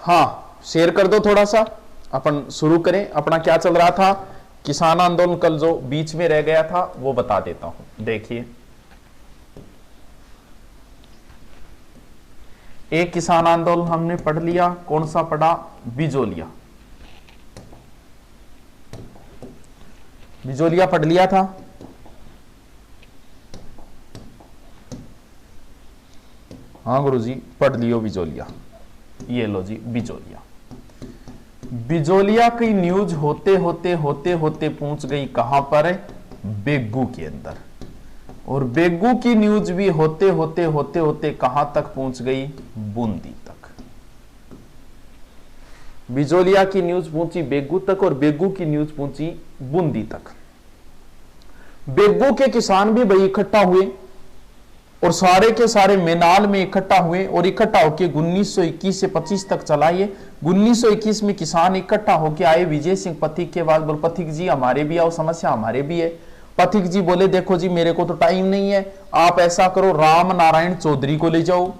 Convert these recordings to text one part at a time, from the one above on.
हाँ शेयर कर दो थोड़ा सा, अपन शुरू करें। अपना क्या चल रहा था, किसान आंदोलन कल जो बीच में रह गया था वो बता देता हूं। देखिए एक किसान आंदोलन हमने पढ़ लिया, कौन सा पढ़ा, बिजोलिया। बिजोलिया पढ़ लिया था। हाँ गुरुजी पढ़ लियो बिजोलिया। ये लो जी बिजोलिया। बिजोलिया की न्यूज होते होते होते होते पहुंच गई कहां पर, बेगू के अंदर। और बेगू की न्यूज भी होते होते होते होते कहां तक पहुंच गई, बूंदी तक। बिजोलिया की न्यूज पहुंची बेगू तक और बेगू की न्यूज पहुंची बूंदी तक। बेगू के किसान भी भाई इकट्ठा हुए और सारे के सारे मेनाल में इकट्ठा हुए और इकट्ठा होकर 1921 से 25 तक चलाइए। 1921 में किसान इकट्ठा होकर आए विजय सिंह पथिक के बाद, बोल पथिक जी हमारे भी आओ, समस्या हमारे भी है। पथिक जी बोले देखो जी मेरे को तो टाइम नहीं है, आप ऐसा करो राम नारायण चौधरी को ले जाओ।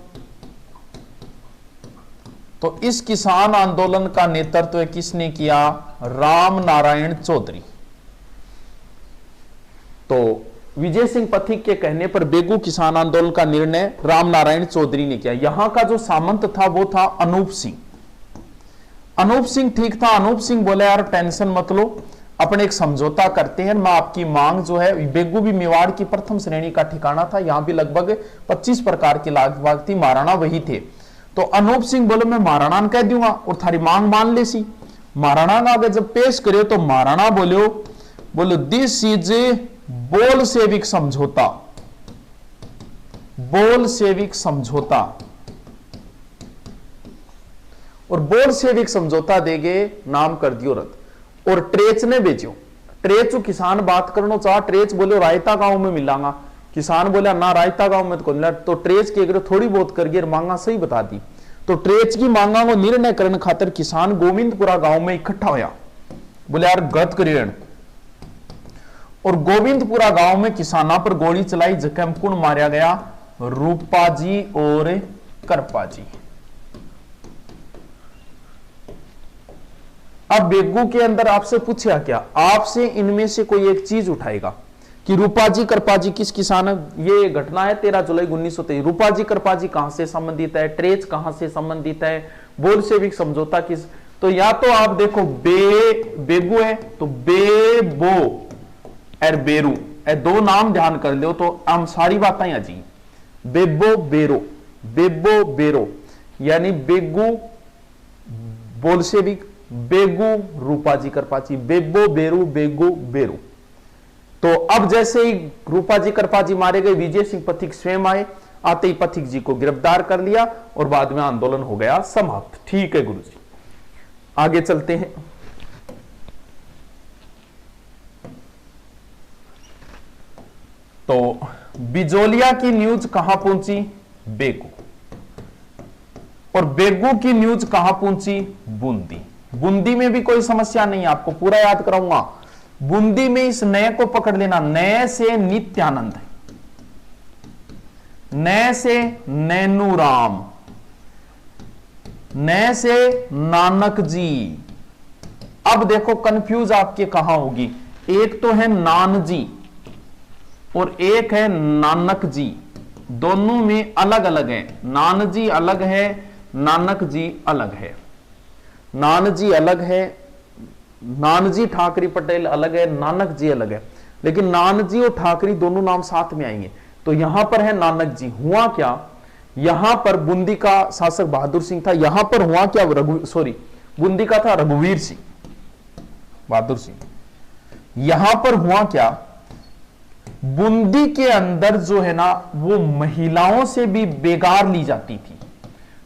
तो इस किसान आंदोलन का नेतृत्व किसने किया, राम नारायण चौधरी। तो विजय सिंह पथिक के कहने पर बेगू किसान आंदोलन का निर्णय राम नारायण चौधरी ने किया। यहां का जो सामंत था वो था अनूप सिंह। अनूप सिंह ठीक था। अनूप सिंह बोले यार टेंशन मत लो, अपने एक समझौता करते हैं, मैं आपकी मांग जो है, बेगू भी मेवाड़ की प्रथम श्रेणी का ठिकाना था, यहां भी लगभग 25 प्रकार की लागत थी, महाराणा वही थे। तो अनूप सिंह बोले मैं महाराणा कह दूंगा और थारी मांग मान ले सी। महाराणा आगे जब पेश करे तो महाराणा बोलो दिस इज बोल सेविक समझौता, बोल सेविक समझौता। और बोल सेविक समझौता देगे, नाम कर दियो रद्द। और ट्रेच ने बेचो, ट्रेच किसान बात करना चाह, ट्रेच बोले रायता गांव में मिलांगा। किसान बोला ना रायता गांव में तो मिला। तो ट्रेच के अगर थोड़ी बहुत करके मांगा सही बता दी। तो ट्रेच की मांगा को निर्णय करने खातिर किसान गोविंदपुरा गांव में इकट्ठा होया। बोले यार गत करियन। और गोविंदपुरा गांव में किसाना पर गोली चलाई, जख्म कुण मारा गया, रूपा जी और करपा जी। अब बेगू के अंदर आपसे पूछा क्या, आपसे इनमें से कोई एक चीज उठाएगा कि रूपा जी करपा जी किस किसान, ये घटना है 13 जुलाई 1923। रूपा जी करपा जी कहां से संबंधित है, ट्रेच कहां से संबंधित है, बोल सेविक समझौता किस। तो या तो आप देखो बेगू है तो बेबो और बेरू, ए दो नाम ध्यान कर लो तो हम सारी बातें आ जी। बेबो बेरो, बेबो बेरो यानी बेगू बोल्शेविक, बेगू रूपा जी करपाची, बेबो बेरू बेगू बेरू। तो अब जैसे ही रूपा जी करपा जी मारे गए, विजय सिंह पथिक स्वयं आए, आते ही पथिक जी को गिरफ्तार कर लिया और बाद में आंदोलन हो गया समाप्त। ठीक है गुरुजी, आगे चलते हैं। तो बिजोलिया की न्यूज कहां पहुंची, बेगू। और बेगू की न्यूज कहां पहुंची, बूंदी। बूंदी में भी कोई समस्या नहीं, आपको पूरा याद कराऊंगा। बूंदी में इस नए को पकड़ लेना, नए से नित्यानंद, नए से नैनूराम, नए से नानक जी। अब देखो कंफ्यूज आपके कहां होगी, एक तो है नान जी और एक है नानक जी, दोनों में अलग अलग है। नान जी अलग है, नानक जी अलग है। नान जी अलग है, नान जी ठाकरी पटेल अलग है, नानक जी अलग है। लेकिन नान जी और ठाकरी दोनों नाम साथ में आएंगे। तो यहां पर है नानक जी। हुआ क्या, यहां पर बूंदी का शासक बहादुर सिंह था, यहां पर हुआ क्या, बूंदी का था रघुवीर सिंह, बहादुर सिंह। यहां पर हुआ क्या, बूंदी के अंदर जो है ना वो महिलाओं से भी बेगार ली जाती थी।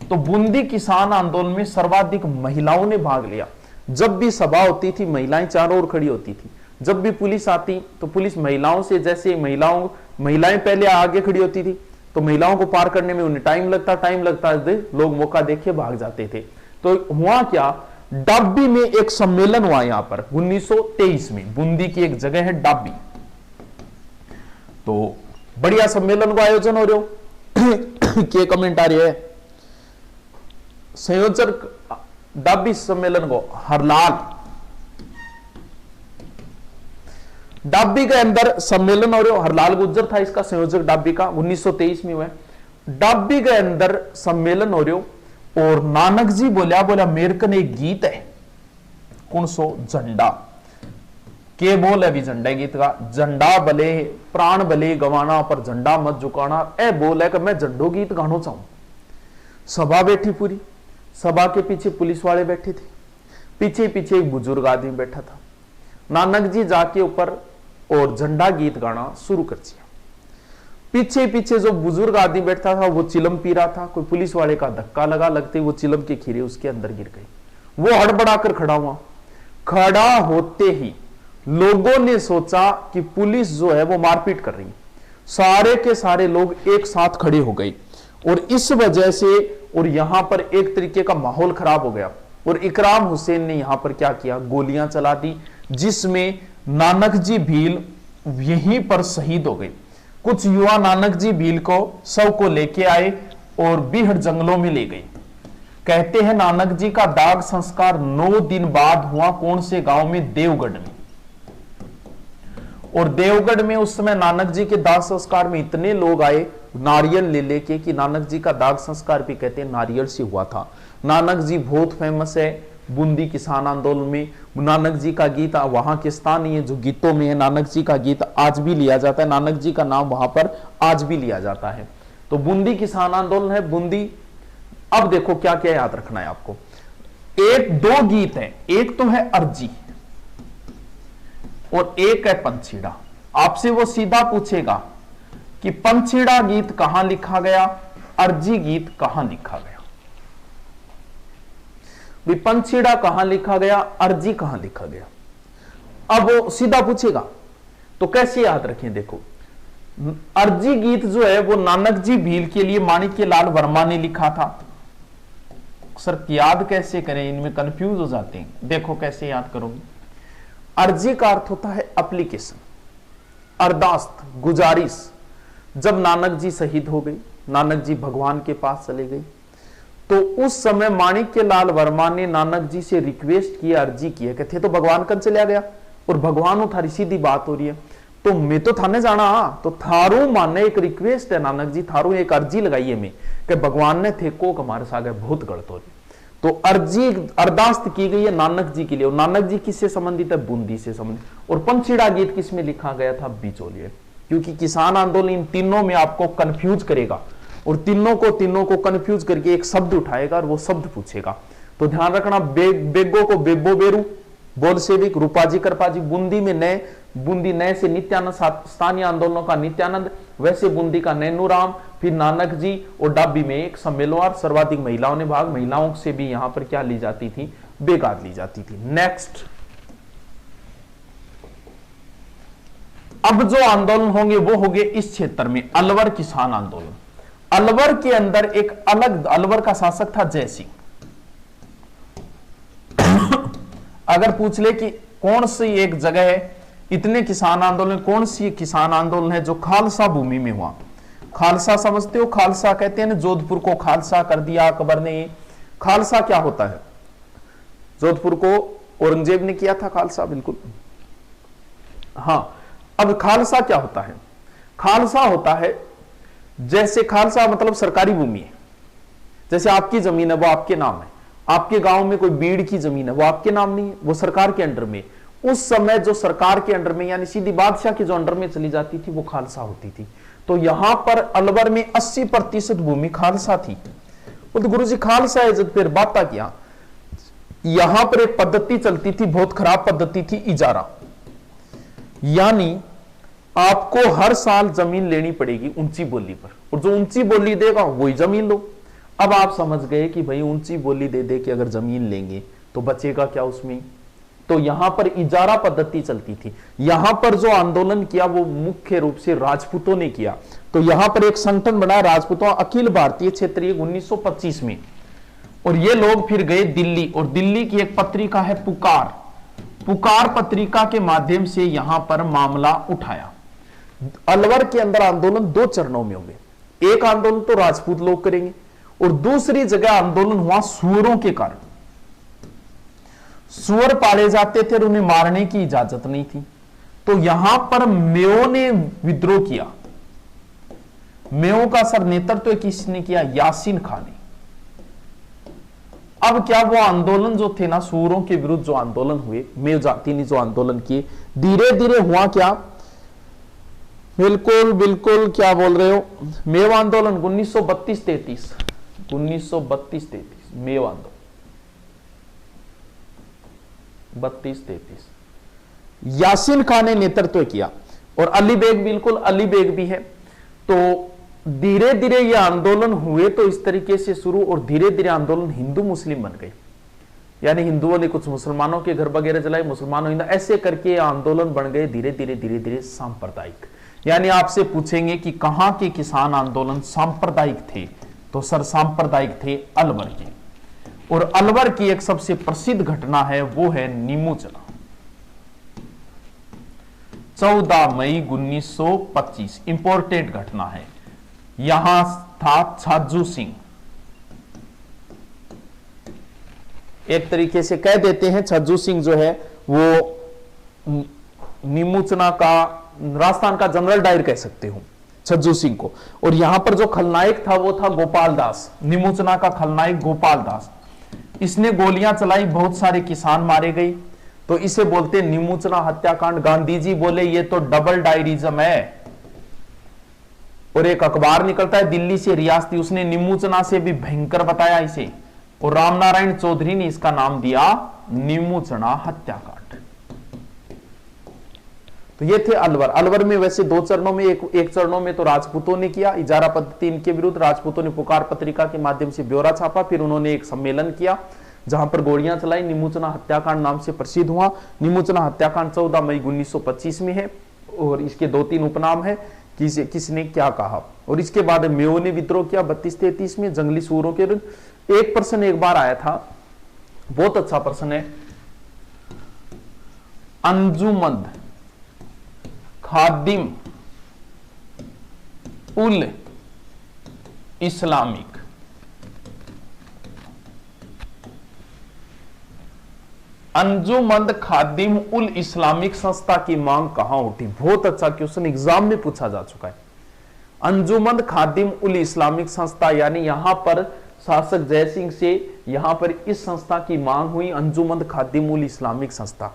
तो बूंदी किसान आंदोलन में सर्वाधिक महिलाओं ने भाग लिया। जब भी सभा होती थी महिलाएं चारों ओर खड़ी होती थी। जब भी पुलिस आती तो पुलिस महिलाओं से, जैसे महिलाएं पहले आगे खड़ी होती थी तो महिलाओं को पार करने में उन्हें टाइम लगता, लोग मौका देखे भाग जाते थे। तो हुआ क्या, डाबी में एक सम्मेलन हुआ यहां पर 1923 में। बूंदी की एक जगह है डाबी, तो बढ़िया सम्मेलन का आयोजन हो रहा हो। के कमेंट आ रही है, संयोजक डाबी सम्मेलन को हरलाल, डाबी के अंदर सम्मेलन हो रहे हो, हरलाल गुज्जर था इसका संयोजक डाबी का, 1923 में हुआ। डाबी के अंदर सम्मेलन हो रहे हो और नानक जी बोला मेरे कन एक गीत है, कौन सो, झंडा के बोल है भी झंडा गीत का, झंडा भले प्राण भले गवाना पर झंडा मत झुकाना, ए बोल है कि मैं झंडो गीत गाना चाहूं। सभा बैठी पूरी, सभा के पीछे पुलिस वाले बैठे थे, पीछे पीछे एक बुजुर्ग आदमी बैठा था। नानक जी जाके ऊपर और झंडा गीत गाना शुरू कर दिया। पीछे पीछे जो बुजुर्ग आदमी बैठा था वो चिलम पी रहा था, कोई पुलिस वाले का धक्का लगा, लगते वो चिलम के खीरे उसके अंदर गिर गई। वो हड़बड़ाकर खड़ा हुआ। खड़ा होते ही लोगों ने सोचा कि पुलिस जो है वो मारपीट कर रही है। सारे के सारे लोग एक साथ खड़े हो गए और इस वजह से और यहां पर एक तरीके का माहौल खराब हो गया और इकराम हुसैन ने यहां पर क्या किया, गोलियां चला दी, जिसमें नानक जी भील यहीं पर शहीद हो गए। कुछ युवा नानक जी भील को शव को लेके आए और बीहड़ जंगलों में ले गए। कहते हैं नानक जी का दाग संस्कार 9 दिन बाद हुआ, कौन से गांव में, देवगढ़ में। और देवगढ़ में उस समय नानक जी के दाग संस्कार में इतने लोग आए नारियल ले लेके कि नानक जी का दाग संस्कार भी कहते हैं नारियल से हुआ था। नानक जी बहुत फेमस है बूंदी किसान आंदोलन में। नानक जी का गीत वहां के स्थानीय जो गीतों में है, नानक जी का गीत आज भी लिया जाता है, नानक जी का नाम वहां पर आज भी लिया जाता है। तो बूंदी किसान आंदोलन है, बूंदी। अब देखो क्या क्या याद रखना है आपको, एक दो गीत है, एक तो है अर्जी और एक है पंछीड़ा। आपसे वो सीधा पूछेगा कि पंछीड़ा गीत कहां लिखा गया, अर्जी गीत कहां लिखा गया। पंछीड़ा कहां लिखा गया, अर्जी कहां लिखा गया, अब वो सीधा पूछेगा। तो कैसे याद रखें, देखो अर्जी गीत जो है वो नानक जी भील के लिए माणिक्य लाल वर्मा ने लिखा था। सर याद कैसे करें, इनमें कंफ्यूज हो जाते हैं। देखो कैसे याद करोगे। अर्जी का अर्थ होता है एप्लीकेशन, अरदास्त, गुजारिश। जब नानक जी शहीद हो गए, नानक जी भगवान के पास चले गए, तो उस समय माणिक्य लाल वर्मा ने नानक जी से रिक्वेस्ट किया, अर्जी किया कि थे तो भगवान कन चलिया गया और भगवान थारी सीधी बात हो रही है, तो मैं तो थाने जाना, तो थारू माने एक रिक्वेस्ट है नानक जी, थारू एक अर्जी लगाई है मैं कि भगवान ने थे को हमारे साथ बहुत गलत हो रही। तो अर्जी अरदास्त की गई है नानक जी के लिए। और नानक जी किससे संबंधित है, बूंदी से संबंधित। और पंछीड़ा गीत किस में लिखा गया था, बिचौलिए। क्योंकि किसान आंदोलन इन तीनों में आपको कंफ्यूज करेगा और तीनों को कंफ्यूज करके एक शब्द उठाएगा और वो शब्द पूछेगा। तो ध्यान रखना, बेगो को बेबो बेरू, बोलसेविक, रूपाजी करपाजी। बूंदी में नए, बूंदी नए से नित्यानंद, स्थानीय आंदोलनों का नित्यानंद, वैसे बूंदी का नैनूराम, फिर नानक जी। और डाबी में एक सम्मेलन, सर्वाधिक महिलाओं ने भाग, महिलाओं से भी यहां पर क्या ली जाती थी, बेगाद ली जाती थी। नेक्स्ट, अब जो आंदोलन होंगे वो होंगे इस क्षेत्र में, अलवर किसान आंदोलन। अलवर के अंदर एक अलग, अलवर का शासक था जय सिंह। अगर पूछ ले कि कौन सी एक जगह है इतने किसान आंदोलन, कौन सी किसान आंदोलन है जो खालसा भूमि में हुआ। खालसा समझते हो, खालसा कहते हैं ना, जोधपुर को खालसा कर दिया अकबर ने। खालसा क्या होता है, जोधपुर को औरंगजेब ने किया था खालसा, बिल्कुल। हाँ, अब खालसा क्या होता है, खालसा होता है जैसे, खालसा मतलब सरकारी भूमि है। जैसे आपकी जमीन है वो आपके नाम है, आपके गांव में कोई बीड़ की जमीन है वो आपके नाम नहीं है, वो सरकार के अंडर में। उस समय जो सरकार के अंडर में, यानी सीधी बादशाह के जो अंडर में चली जाती थी वो खालसा होती थी। तो यहां पर अलवर में 80% भूमि खालसा थी। तो गुरुजी खालसा है, जब फिर बात किया, यहां पर एक पद्धति चलती थी, बहुत खराब पद्धति थी, इजारा। यानी आपको हर साल जमीन लेनी पड़ेगी ऊंची बोली पर, और जो ऊंची बोली देगा वही जमीन लो। अब आप समझ गए कि भाई ऊंची बोली दे दे के अगर जमीन लेंगे तो बचेगा क्या उसमें। तो यहां पर इजारा पद्धति चलती थी। यहां पर जो आंदोलन किया वो मुख्य रूप से राजपूतों ने किया। तो यहां पर एक संगठन बना राजपूतों अखिल भारतीय क्षेत्रीय 1925 में, और ये लोग फिर गए दिल्ली, और दिल्ली की एक पत्रिका है पुकार, पुकार पत्रिका के माध्यम से यहां पर मामला उठाया। अलवर के अंदर आंदोलन 2 चरणों में होंगे। एक आंदोलन तो राजपूत लोग करेंगे और दूसरी जगह आंदोलन हुआ सुअरों के कारण। सुअर पाले जाते थे और उन्हें मारने की इजाजत नहीं थी। तो यहां पर मेयो ने विद्रोह किया। मेयो का सर नेतृत्व किसने किया? यासीन खान ने। अब क्या वो आंदोलन जो थे ना, सूरों के विरुद्ध जो आंदोलन हुए, मेयो जाति ने जो आंदोलन किए, धीरे धीरे हुआ क्या? बिल्कुल बिल्कुल क्या बोल रहे हो? मेयो आंदोलन 1932-33, 1932-33 मेयो आंदोलन 32-33 यासीन खान ने नेतृत्व किया और अली बेग, बिल्कुल अली बेग भी है। तो धीरे धीरे ये आंदोलन हुए तो इस तरीके से शुरू, और धीरे धीरे आंदोलन हिंदू मुस्लिम बन गई, यानी हिंदुओं ने कुछ मुसलमानों के घर वगैरह जलाए, मुसलमानों हिंदू, ऐसे करके आंदोलन बन गए धीरे धीरे धीरे धीरे सांप्रदायिक। यानी आपसे पूछेंगे कि कहां के किसान आंदोलन सांप्रदायिक थे, तो सर सांप्रदायिक थे अलवर के। और अलवर की एक सबसे प्रसिद्ध घटना है, वो है नीमूचना, 14 मई 1925, इंपॉर्टेंट घटना है। यहां था छाजू सिंह, एक तरीके से कह देते हैं छज्जू सिंह जो है वो नीमूचना का, राजस्थान का जनरल डायर कह सकते हो छज्जू सिंह को। और यहां पर जो खलनायक था वो था गोपाल दास, नीमूचना का खलनायक गोपाल दास। इसने गोलियां चलाई, बहुत सारे किसान मारे गए, तो इसे बोलते नीमूचना हत्याकांड। गांधी जी बोले ये तो डबल डायरिज्म है। और एक अखबार निकलता है दिल्ली से, रियासती, उसने नीमूचना से भी भयंकर बताया इसे, और रामनारायण चौधरी ने इसका नाम दिया नीमूचना हत्याकांड। तो ये थे अलवर। अलवर में वैसे दो चरणों में, एक चरणों में तो राजपूतों ने किया इजारा पद्धति इनके विरुद्ध। राजपूतों ने पुकार पत्रिका के माध्यम से ब्यौरा छापा, फिर उन्होंने एक सम्मेलन किया जहां पर गोलियां चलाई, नीमूचना हत्याकांड नाम से प्रसिद्ध हुआ। नीमूचना हत्याकांड 14 मई 1925 में है, और इसके 2-3 उपनाम है, किसने क्या कहा। और इसके बाद मेयो ने विद्रोह किया 32-33 में जंगली सूरों के विरुद्ध। एक प्रश्न एक बार आया था, बहुत अच्छा प्रश्न है, अंजुमन खादिम उल इस्लामिक, अंजुमन खादिम उल इस्लामिक संस्था की मांग कहां उठी? बहुत अच्छा क्वेश्चन, एग्जाम में पूछा जा चुका है। अंजुमन खादिम उल इस्लामिक संस्था, यानी यहां पर शासक जयसिंह से यहां पर इस संस्था की मांग हुई, अंजुमन खादिम उल इस्लामिक संस्था।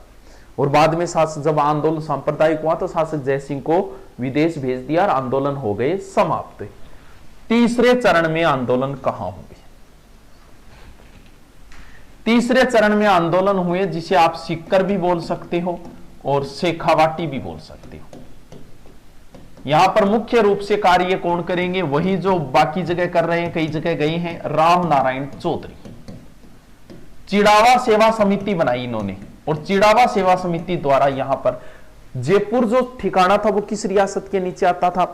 और बाद में जब आंदोलन सांप्रदायिक हुआ तो शासक जयसिंह को विदेश भेज दिया और आंदोलन हो गए समाप्त। तीसरे चरण में आंदोलन कहां होंगे? तीसरे चरण में आंदोलन हुए जिसे आप सिक्कर भी बोल सकते हो और शेखावाटी भी बोल सकते हो। यहां पर मुख्य रूप से कार्य कौन करेंगे? वही जो बाकी जगह कर रहे हैं, कई जगह गए हैं, रामनारायण चौधरी। चिड़ावा सेवा समिति बनाई इन्होंने, और चिड़ावा सेवा समिति द्वारा यहां पर जयपुर जो ठिकाना था वो किस रियासत के नीचे आता था?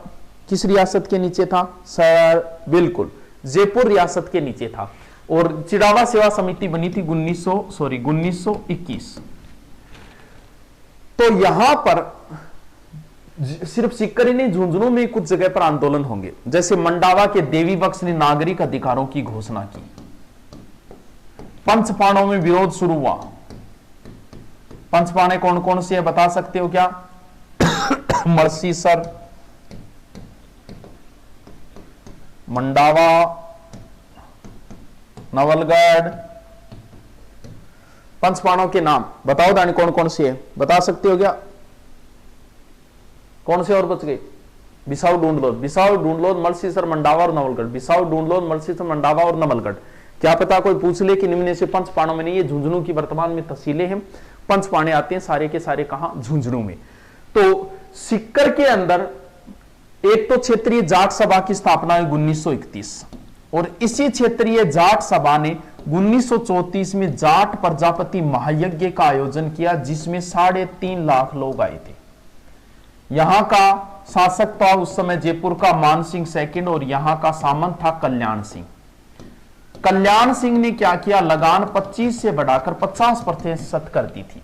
किस रियासत के नीचे था सर? बिल्कुल जयपुर रियासत के नीचे था। और चिड़ावा सेवा समिति बनी थी 1921। तो यहां पर सिर्फ सिक्कर ही नहीं, झुंझुनू में कुछ जगह पर आंदोलन होंगे। जैसे मंडावा के देवी बख्श ने नागरिक अधिकारों की घोषणा की। पंचपाणों में विरोध शुरू हुआ। पंचपाणे कौन कौन से है बता सकते हो क्या? मर्सीसर, मंडावा, नवलगढ़। पंचपाणों के नाम बताओ दानी, कौन कौन से है बता सकते हो क्या? कौन से और बच गए? बिसाऊ, ढूंढलोद, बिसाऊ, ढूंढलोद, मलसीसर, मंडावा और नवलगढ़। बिसाऊ, ढूंढलोद, मलसीसर, मंडावा और नवलगढ़। क्या पता कोई पूछ ले कि निम्न से पंचपाणों में नहीं, ये झुंझुनू की वर्तमान में तहसीलें हैं। पंचपाणे आते हैं सारे के सारे कहां? झुंझुनू में। तो सिक्कर के अंदर एक तो क्षेत्रीय जाट सभा की स्थापना हुई 1931, और इसी क्षेत्रीय जाट सभा ने 1934 में जाट प्रजापति महायज्ञ का आयोजन किया, जिसमें 3.5 लाख लोग आए थे। यहां का शासक था उस समय जयपुर का मान सिंह सेकंड, और यहां का सामंत था कल्याण सिंह। कल्याण सिंह ने क्या किया? लगान 25 से बढ़ाकर 50% कर दी थी।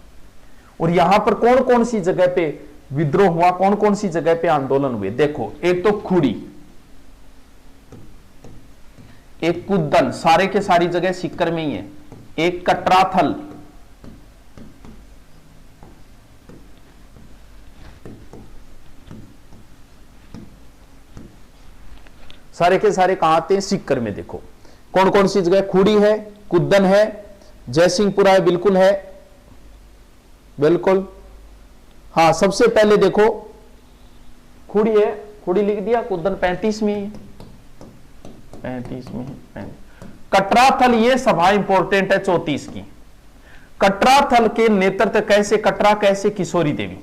और यहां पर कौन कौन सी जगह पे विद्रोह हुआ, कौन कौन सी जगह पे आंदोलन हुए? देखो, एक तो खुड़ी, एक कुद्दल, सारे के सारी जगह सिक्कर में ही है। एक कटराथल, सारे के सारे कहां आते हैं? सीकर में। देखो कौन कौन सी जगह? खुड़ी है, कुद्दन है, जयसिंहपुरा है, बिल्कुल है, बिल्कुल। हाँ सबसे पहले देखो खुड़ी है, खुड़ी लिख दिया, कुद्दन 35 में है, 35 में है। कटराथल ये सभा इंपॉर्टेंट है 34 की। कटराथल के नेतृत्व कैसे? कटरा कैसे? किशोरी देवी।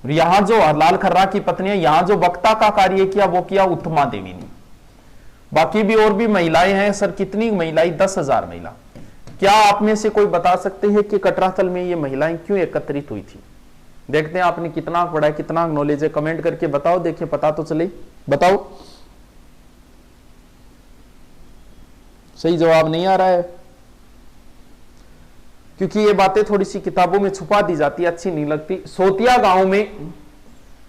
यहां जो हरलाल खर्रा की पत्नी है, यहां जो वक्ता का कार्य किया वो किया उत्तमा देवी ने। बाकी भी और भी महिलाएं हैं सर। कितनी महिलाएं? 10,000 महिला। क्या आप में से कोई बता सकते हैं कि कटराथल में ये महिलाएं क्यों एकत्रित हुई थी? देखते हैं आपने कितना पढ़ा है, कितना नॉलेज है, कमेंट करके बताओ, देखिए पता तो चले। बताओ, सही जवाब नहीं आ रहा है क्योंकि ये बातें थोड़ी सी किताबों में छुपा दी जाती है, अच्छी नहीं लगती। सोतिया गांव में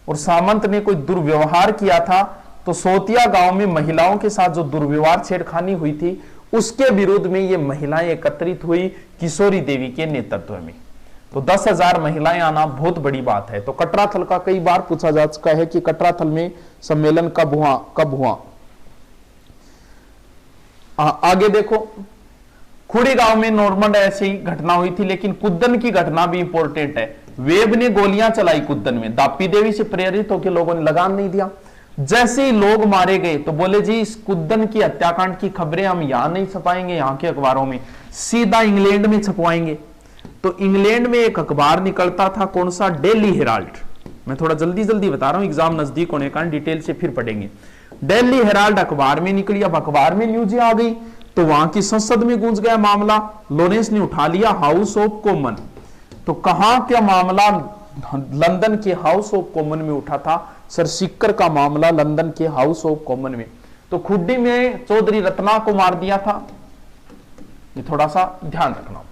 और सामंत ने कोई दुर्व्यवहार किया था, तो सोतिया गांव में महिलाओं के साथ जो दुर्व्यवहार छेड़खानी हुई थी उसके विरोध में ये महिलाएं एकत्रित हुई किशोरी देवी के नेतृत्व में। तो 10,000 महिलाएं आना बहुत बड़ी बात है। तो कटराथल का कई बार पूछा जा चुका है कि कटराथल में सम्मेलन कब हुआ। आगे देखो, खुड़ी गांव में नॉर्मल ऐसी घटना हुई थी, लेकिन कुद्दन की घटना भी इंपॉर्टेंट है। वेब ने गोलियां चलाई कुद्दन में, दापी देवी से प्रेरित होकर लोगों ने लगाम नहीं दिया। जैसे ही लोग मारे गए तो बोले जी इस कुद्दन की हत्याकांड की खबरें हम यहां नहीं छपाएंगे, यहां के अखबारों में, सीधा इंग्लैंड में छपवाएंगे। तो इंग्लैंड में एक अखबार निकलता था, कौन सा? Daily Herald. मैं थोड़ा जल्दी जल्दी बता रहा हूं, एग्जाम नजदीक होने का, डिटेल से फिर पढ़ेंगे। डेली हेराल्ड अखबार में निकली। अब अखबार में न्यूज आ गई तो वहां की संसद में गूंज गया मामला। लॉरेंस ने उठा लिया हाउस ऑफ कॉमन। तो कहां क्या मामला? लंदन के हाउस ऑफ कॉमन में उठा था सर। सीकर का मामला लंदन के हाउस ऑफ कॉमन में। तो खुड्डी में चौधरी रत्ना को मार दिया था, ये थोड़ा सा ध्यान रखना।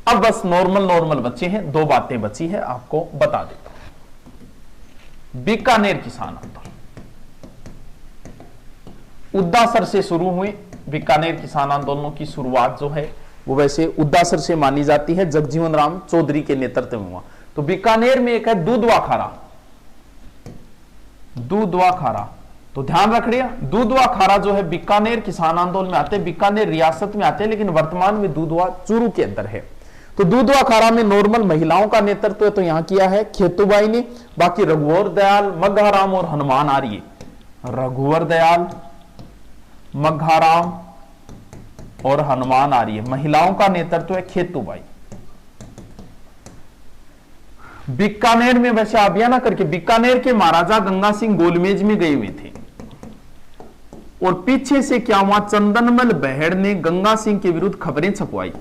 अब बस नॉर्मल बचे हैं, 2 बातें बची है, आपको बता देता हूं। बीकानेर किसान आंदोलन उद्दासर से शुरू हुए। बीकानेर किसान आंदोलनों की शुरुआत जो है वो वैसे उद्दासर से मानी जाती है, जगजीवन राम चौधरी के नेतृत्व में हुआ। तो बीकानेर में एक है दूधवा खारा। दूधवा खारा, तो ध्यान रख लिया, दूधवा खारा जो है बीकानेर किसान आंदोलन में आते हैं, बीकानेर रियासत में आते हैं, लेकिन वर्तमान में दूधवा चूरू के अंदर है। तो दूधवा खारा में नॉर्मल महिलाओं का नेतृत्व तो यहां किया है खेतूबाई ने। बाकी रघुवर दयाल, मघाराम और हनुमान आर्य। रघुवर दयाल, मघाराम और हनुमान आर्य, महिलाओं का नेतृत्व है खेतूबाई। बीकानेर में वैसे आप यह ना करके, बीकानेर के महाराजा गंगा सिंह गोलमेज में गए हुए थे और पीछे से क्या हुआ, चंदनमल बहेड़ ने गंगा सिंह के विरुद्ध खबरें छपवाई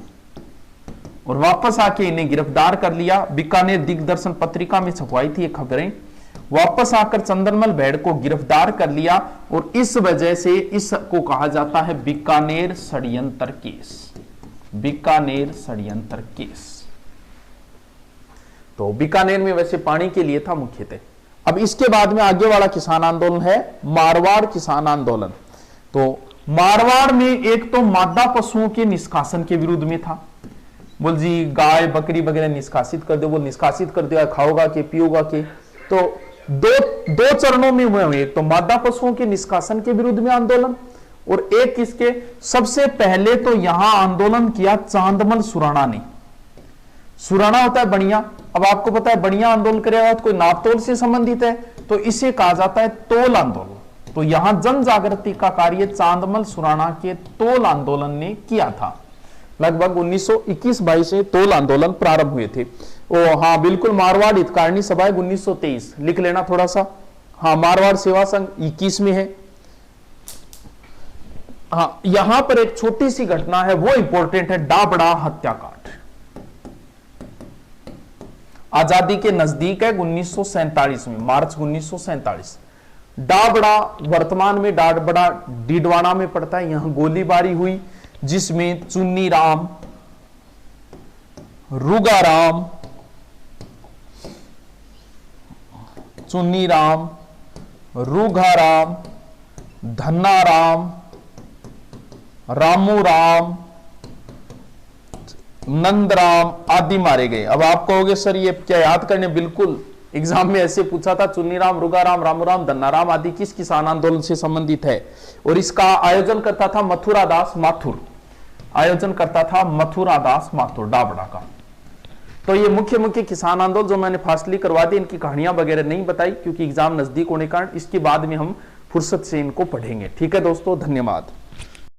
और वापस आके इन्हें गिरफ्तार कर लिया। बीकानेर दिग्दर्शन पत्रिका में छपवाई थी ये खबरें। वापस आकर चंदनमल बहेड़ को गिरफ्तार कर लिया और इस वजह से इसको कहा जाता है बीकानेर षड्यंत्र केस। बीकानेर षड्यंत्र केस। तो बीकानेर में वैसे पानी के लिए था मुख्यतः। अब इसके बाद में आगे वाला किसान आंदोलन है मारवाड़ किसान आंदोलन। तो मारवाड़ में एक तो मादा पशुओं के निष्कासन के विरुद्ध में था। बोल जी गाय बकरी वगैरह निष्कासित कर दो, वो निष्कासित कर दिया, खाओगा के पियोगा के। तो दो चरणों में हुए। एक तो मादा पशुओं के निष्कासन के विरुद्ध में आंदोलन और एक इसके सबसे पहले तो यहां आंदोलन किया चांदमल सुराणा ने। सुराणा होता है बनिया। अब आपको पता है बनिया आंदोलन करेगा तो कोई नापतोल से संबंधित है, तो इसे कहा जाता है तोल आंदोलन। तो यहां जन जागृति का कार्य चांदमल सुराणा के तोल आंदोलन ने किया था। लगभग 1921-22 से तोल आंदोलन प्रारंभ हुए थे। ओ हाँ बिल्कुल, मारवाड़ हितकारिणी सभा 1923 लिख लेना थोड़ा सा। हाँ मारवाड़ सेवा संघ 21 में है। हाँ यहां पर एक छोटी सी घटना है वो इंपॉर्टेंट है, डाबड़ा हत्याकांड। आजादी के नजदीक है 1947 में, मार्च 1947। डाबड़ा वर्तमान में डाबड़ा डीडवाना में पड़ता है। यहां गोलीबारी हुई जिसमें चुन्नी राम, रुगाराम, चुन्नी राम, रुघाराम, धन्नाराम, रामू राम, नंदराम आदि मारे गए। अब आप कहोगे सर ये क्या याद करने, बिल्कुल एग्जाम में ऐसे पूछा था, चुन्नीराम, रुगाराम, रामूराम, धन्नाराम आदि किस किसान आंदोलन से संबंधित है? और इसका आयोजन करता था मथुरा दास माथुर, आयोजन करता था मथुरा दास माथुर डाबड़ा का। तो ये मुख्य मुख्य किसान आंदोलन जो मैंने फासली करवा दी, इनकी कहानियां वगैरह नहीं बताई क्योंकि एग्जाम नजदीक होने के कारण, इसके बाद में हम फुर्सत से इनको पढ़ेंगे। ठीक है दोस्तों, धन्यवाद।